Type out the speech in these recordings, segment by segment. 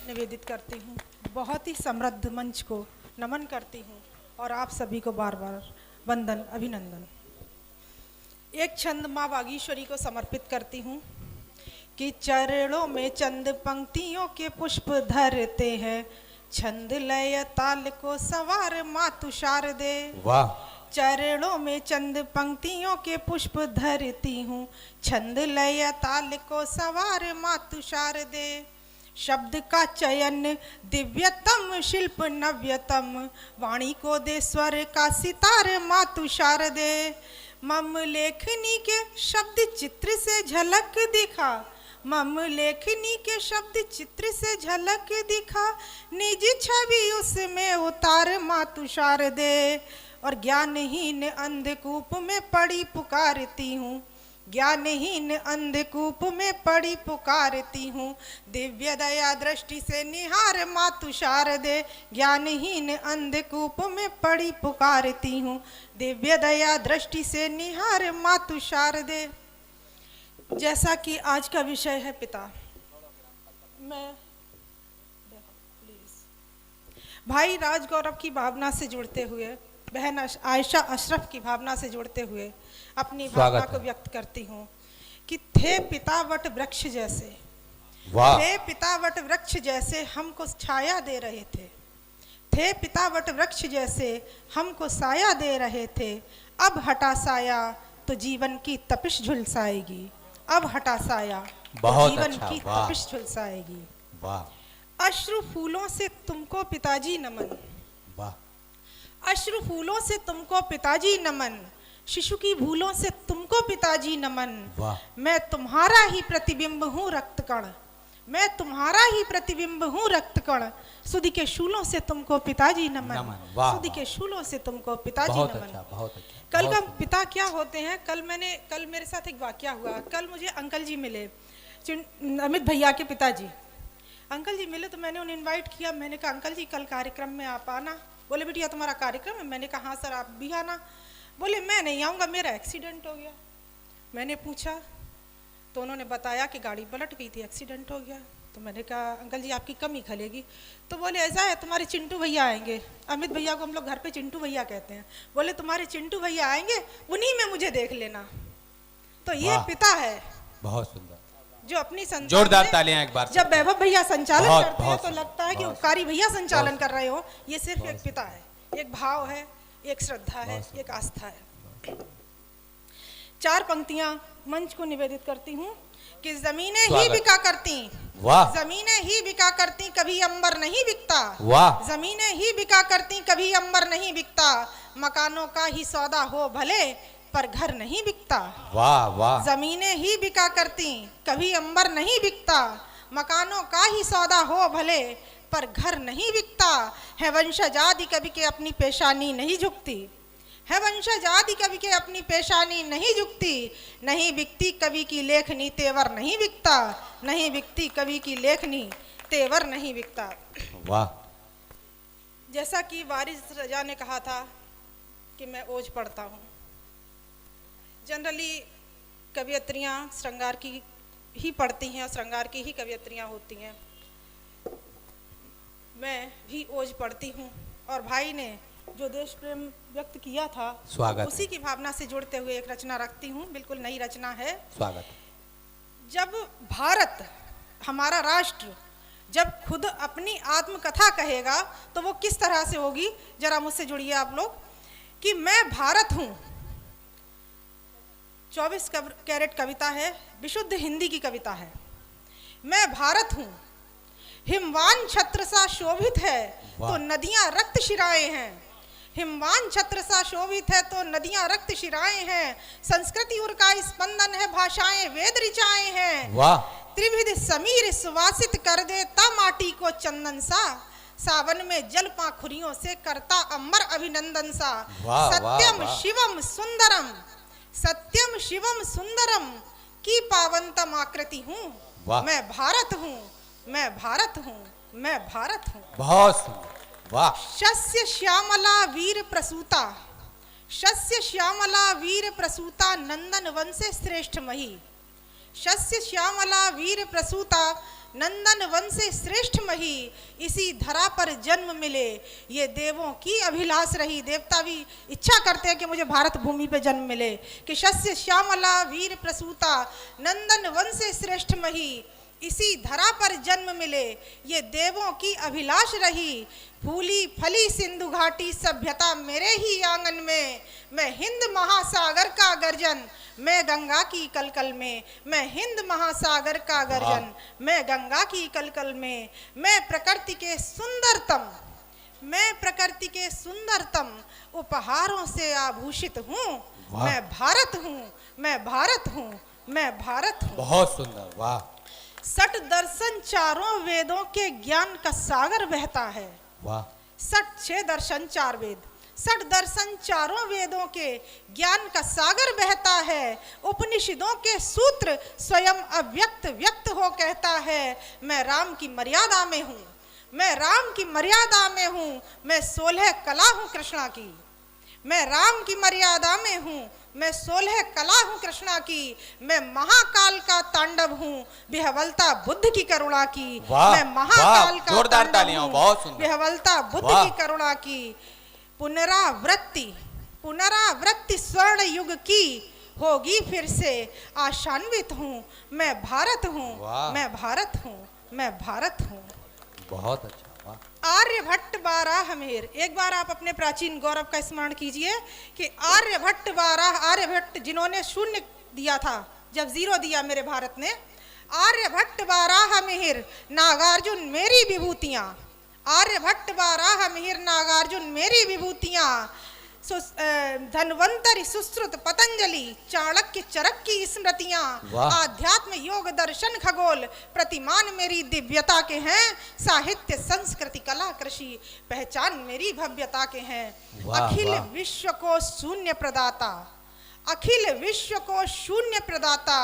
निवेदित करती हूँ। बहुत ही समृद्ध मंच को नमन करती हूँ और आप सभी को बार बार वंदन अभिनंदन। एक छंद माँ बागीश्वरी को समर्पित करती हूँ कि चरणों में चंद पंक्तियों के पुष्प धरते हैं, छंद लय ताल को सवार माँ तुषार दे। वाह। चरणों में चंद पंक्तियों के पुष्प धरती हूँ, छंद लय ताल को सवार माँ तुषार दे। शब्द का चयन दिव्यतम शिल्प नव्यतम, वाणी को दे स्वर का सितार माँ तुषार दे। मम लेखनी के शब्द चित्र से झलक दिखा, मम लेखनी के शब्द चित्र से झलक दिखा, निज छवि उसमें उतार माँ तुषार दे। और ज्ञानहीन अंधकूप में पड़ी पुकारती हूँ, ज्ञानहीन अंधकूप में पड़ी पुकारती हूँ, दिव्य दया दृष्टि से निहार माँ तुषार दे। ज्ञानहीन अंधकूप में पड़ी पुकारती हूँ, दिव्य दया दृष्टि से निहार माँ तुषार दे। जैसा कि आज का विषय है पिता, मैं भाई राजगौरव की भावना से जुड़ते हुए, बहन आयशा अशरफ की भावना से जुड़ते हुए अपनी भावना को व्यक्त करती हूँ कि थे पिता वट वृक्ष जैसे, थे पिता वट वृक्ष जैसे हमको छाया दे रहे थे पिता वट वृक्ष जैसे हमको साया दे रहे थे। अब हटा साया तो जीवन की तपिश झुलसाएगी, अब हटा साया तो जीवन की तपिश झुलसाएगी। अश्रु फूलों से तुमको पिताजी नमन, अश्रु फूलों से तुमको पिताजी नमन, शिशु की भूलों से तुमको पिताजी नमन। मैं तुम्हारा ही प्रतिबिंब हूँ रक्तकण, मैं तुम्हारा ही प्रतिबिंब हूँ रक्तकण, सुधि के शूलों से तुमको पिताजी नमन, सुधि के शूलों से तुमको पिताजी नमन। बहुत अच्छा। कल का पिता क्या होते हैं, कल मेरे साथ एक वाकया हुआ। कल मुझे अंकल जी मिले, अमित भैया के पिताजी अंकल जी मिले, तो मैंने उन्हें इनवाइट किया। मैंने कहा अंकल जी कल कार्यक्रम में आप आना। बोले बिटिया तुम्हारा कार्यक्रम है? मैंने कहा हाँ सर आप भी आना। बोले मैं नहीं आऊँगा, मेरा एक्सीडेंट हो गया। मैंने पूछा तो उन्होंने बताया कि गाड़ी पलट गई थी, एक्सीडेंट हो गया। तो मैंने कहा अंकल जी आपकी कम ही खलेगी। तो बोले ऐसा है तुम्हारे चिंटू भैया आएंगे, अमित भैया को हम लोग घर पे चिंटू भैया कहते हैं। बोले तुम्हारे चिंटू भैया आएंगे, उन्हीं में मुझे देख लेना। तो ये पिता है, बहुत सुंदर, जो अपनी जोरदार तालियां एक बार। जब वैभव भैया संचालन करते हैं तो लगता है कि उपकारी भैया संचालन कर रहे हो। ये सिर्फ एक पिता है, एक भाव है, एक श्रद्धा है, एक आस्था है। चार पंक्तियां मंच को निवेदित करती हूँ कि जमीनें ही बिका करती, जमीनें ही बिका करती, कभी अंबर नहीं बिकता। जमीनें ही बिका करती, कभी अंबर नहीं बिकता, मकानों का ही सौदा हो भले पर घर नहीं बिकता। वाह वाह। जमीनें ही बिका करती, कभी अंबर नहीं बिकता, मकानों का ही सौदा हो भले पर घर नहीं बिकता। है वंशज आदि कवि के अपनी पेशानी नहीं झुकती, है वंशज आदि कवि के अपनी पेशानी नहीं झुकती, नहीं बिकती कवि की लेखनी तेवर नहीं बिकता, नहीं बिकती कवि की लेखनी तेवर नहीं बिकता। वाह। जैसा कि वारिस रजा ने कहा था कि मैं ओज पढ़ता हूँ। जनरली कवियत्रियाँ श्रृंगार की ही पढ़ती हैं और श्रृंगार की ही कवियत्रियाँ होती हैं। मैं भी ओज पढ़ती हूँ और भाई ने जो देश प्रेम व्यक्त किया था स्वागत, उसी की भावना से जुड़ते हुए एक रचना रखती हूँ। बिल्कुल नई रचना है। स्वागत। जब भारत हमारा राष्ट्र जब खुद अपनी आत्मकथा कहेगा तो वो किस तरह से होगी, जरा मुझसे जुड़िए आप लोग। कि मैं भारत हूँ, 24 कैरेट कविता है, विशुद्ध हिंदी की कविता है। मैं भारत हूँ, हिमवान छत्र सा शोभित है तो नदियां रक्त शिराएं हैं, हिमवान छत्र सा शोभित है तो नदियां रक्त शिराएं हैं, संस्कृति उर का स्पंदन है, भाषाएं वेद ऋचाएं हैं। त्रिविध समीर सुवासित कर देता माटी को चंदन सा, सावन में जल पाखुरियों से करता अमर अभिनंदन सा। सत्यम शिवम सुंदरम, सत्यम शिवम सुंदरम की पावनतम आकृति हूँ। मैं भारत हूँ, मैं भारत हूँ, मैं भारत हूँ। बहुत वाह। शस्य श्यामला वीर प्रसूता, शस्य श्यामला वीर प्रसूता, नंदन वंशे श्रेष्ठ मही, शस्य श्यामला वीर प्रसूता, नंदन वन से श्रेष्ठ मही, इसी धरा पर जन्म मिले, ये देवों की अभिलाष रही। देवता भी इच्छा करते हैं कि मुझे भारत भूमि पे जन्म मिले। कि शस्य श्यामला वीर प्रसूता, नंदन वन से श्रेष्ठ मही, इसी धरा पर जन्म मिले, ये देवों की अभिलाष रही। फूली फली सिंधु घाटी सभ्यता मेरे ही आंगन में, मैं हिंद महासागर का गर्जन, मैं गंगा की कलकल में, मैं हिंद महासागर का गर्जन, मैं गंगा की कलकल में। मैं प्रकृति के सुंदरतम, मैं प्रकृति के सुंदरतम उपहारों से आभूषित हूँ। मैं भारत हूँ, मैं भारत हूँ, मैं भारत हूँ। बहुत सुंदर, वाह। सठ दर्शन चारों वेदों के ज्ञान का सागर बहता है। वाह। छह दर्शन चार वेद, 60 दर्शन चारों वेदों के ज्ञान का सागर बहता है। उपनिषदों के सूत्र स्वयं अव्यक्त व्यक्त हो कहता है, मैं राम की मर्यादा में हूँ, मैं राम की मर्यादा में हूँ, मैं 16 कला हूँ कृष्णा की, मैं राम की मर्यादा में हूँ, मैं 16 कला हूँ कृष्णा की, मैं महाकाल का तांडव हूँ विहवलता बुद्ध की करुणा की। मैं महाकाल का जोरदार तालियां, बहुत सुंदर। विहवलता बुद्ध की करुणा की। पुनरावृत्ति, पुनरावृत्ति स्वर्ण युग की होगी फिर से, आशान्वित हूँ, मैं भारत हूँ, मैं भारत हूँ, मैं भारत हूँ। बहुत अच्छा, वाह। आर्यभट्ट बाराहमेर, एक बार आप अपने प्राचीन गौरव का स्मरण कीजिए कि आर्यभट्ट जिन्होंने शून्य दिया था, जब 0 दिया मेरे भारत ने, आर्यभट्ट बाराहमेर नागार्जुन मेरी विभूतियां, आर्यभट्ट बाराहमेर नागार्जुन मेरी विभूतियां, धन्वंतरि सुश्रुत पतंजलि चाणक्य चरक की स्मृतियां, आध्यात्म योग दर्शन खगोल प्रतिमान मेरी दिव्यता के हैं, साहित्य संस्कृति कला कृषि पहचान मेरी भव्यता के हैं। अखिल विश्व को शून्य प्रदाता, अखिल विश्व को शून्य प्रदाता,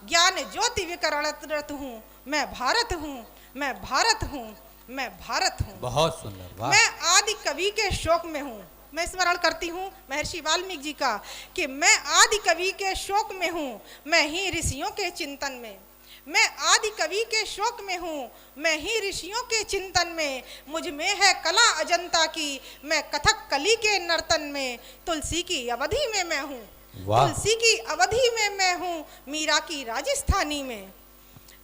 ज्ञान ज्योति विकरणरत हूँ, मैं भारत हूँ, मैं भारत हूँ, मैं भारत हूँ। बहुत सुंदर, वाह। मैं आदि कवि के शोक में हूँ, मैं स्मरण करती हूँ महर्षि वाल्मीकि जी का कि मैं आदि कवि के शोक में हूँ, मैं ही ऋषियों के चिंतन में, मैं आदि कवि के शोक में हूँ, मैं ही ऋषियों के चिंतन में, मुझ में है कला अजंता की, मैं कथक कली के नर्तन में, तुलसी की अवधि में मैं हूँ, तुलसी की अवधि में मैं हूँ, मीरा की राजस्थानी में,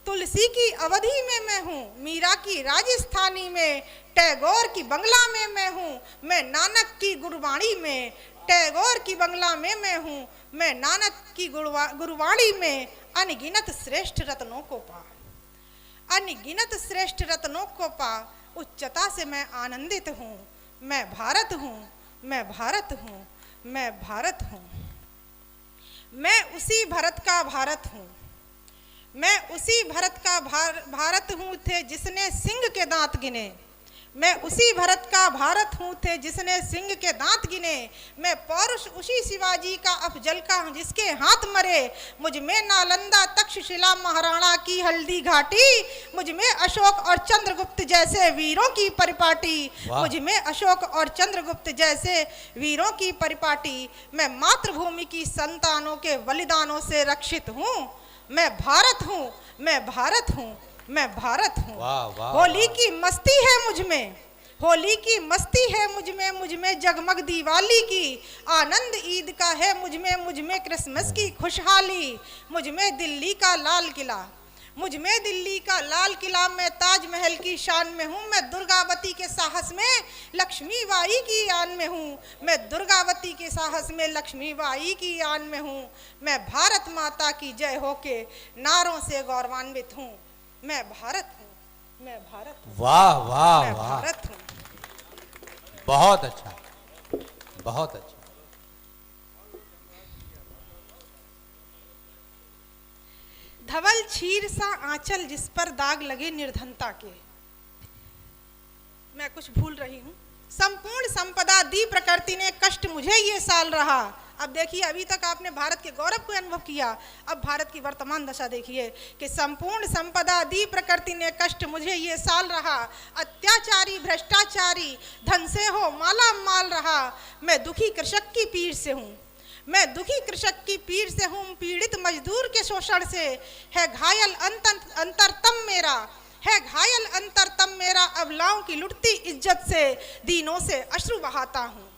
तुलसी की अवधि में मैं हूँ, मीरा की राजस्थानी में, टैगोर की बंगला में मैं हूँ, मैं नानक की गुरबाणी में, टैगोर की बंगला में मैं हूँ, मैं नानक की गुरबाणी में, अनगिनत श्रेष्ठ रत्नों को पा, अनगिनत श्रेष्ठ रत्नों को पा, उच्चता से मैं आनंदित हूँ, मैं भारत हूँ, मैं भारत हूँ, मैं भारत हूँ। मैं उसी भरत का भारत हूँ, मैं उसी भरत का भारत हूँ थे जिसने सिंह के दांत गिने, मैं उसी भरत का भारत हूँ थे जिसने सिंह के दांत गिने, मैं पौरुष उसी शिवाजी का अफजल का हूँ जिसके हाथ मरे, मुझ में नालंदा तक्षशिला महाराणा की हल्दी घाटी, मुझ में अशोक और चंद्रगुप्त जैसे वीरों की परिपाटी, मुझ में अशोक और चंद्रगुप्त जैसे वीरों की परिपाटी, मैं मातृभूमि की संतानों के बलिदानों से रक्षित हूँ, मैं भारत हूँ, मैं भारत हूँ, मैं भारत हूँ। होली की मस्ती है मुझ में, होली की मस्ती है मुझ में जगमग दिवाली की, आनंद ईद का है मुझ में क्रिसमस की खुशहाली, मुझ में दिल्ली का लाल किला, मुझ में दिल्ली का लाल किला, मैं ताजमहल की शान में हूँ, मैं दुर्गावती के साहस में लक्ष्मी बाई की आन में हूँ, मैं दुर्गावती के साहस में लक्ष्मी बाई की आन में हूँ, मैं भारत माता की जय हो के नारों से गौरवान्वित हूँ, मैं भारत हूँ, मैं भारत हूँ। वाह वाह मैं वाह, भारत हूँ। बहुत अच्छा, बहुत अच्छा। धवल क्षीर सा आंचल जिस पर दाग लगे निर्धनता के, मैं कुछ भूल रही हूँ। संपूर्ण संपदा दी प्रकृति ने, कष्ट मुझे ये साल रहा। अब देखिए, अभी तक आपने भारत के गौरव को अनुभव किया, अब भारत की वर्तमान दशा देखिए कि संपूर्ण संपदा दी प्रकृति ने, कष्ट मुझे ये साल रहा, अत्याचारी भ्रष्टाचारी धन से हो माला माल रहा, मैं दुखी कृषक की पीड़ से हूँ, मैं दुखी कृषक की पीड़ से हूँ, पीड़ित मजदूर के शोषण से है घायल अंतरतम मेरा, है घायल अंतरतम मेरा अबलाओं की लुटती इज्जत से, दीनों से अश्रु बहाता हूँ,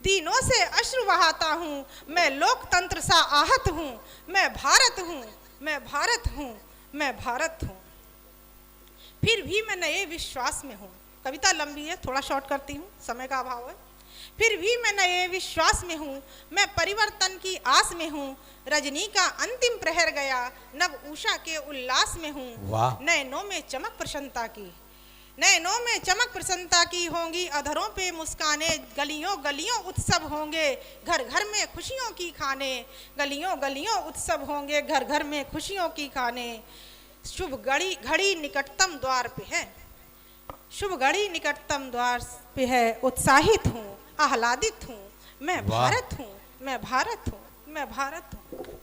दीनों से अश्रु बहाता हूँ। मैं लोकतंत्र सा आहत हूँ, मैं भारत हूँ, मैं भारत हूँ, मैं भारत हूँ। फिर भी मैं नए विश्वास में हूँ। कविता लंबी है, थोड़ा शॉर्ट करती हूँ, समय का अभाव है। फिर भी मैं नए विश्वास में हूँ, मैं परिवर्तन की आस में हूँ। रजनी का अंतिम प्रहर गया, नव उषा के उल्लास में हूँ। वाह। नयनों में चमक प्रसन्नता की, नयनों में चमक प्रसन्नता की होंगी, अधरों पे मुस्काने, गलियों गलियों उत्सव होंगे, घर घर में खुशियों की खाने, गलियों गलियों उत्सव होंगे, घर घर में खुशियों की खाने। शुभ घड़ी घड़ी निकटतम द्वार पे है, शुभ घड़ी निकटतम द्वार पे है। उत्साहित हूँ, आह्लादित हूँ, मैं वाह। भारत हूँ, मैं भारत हूँ, मैं भारत हूँ।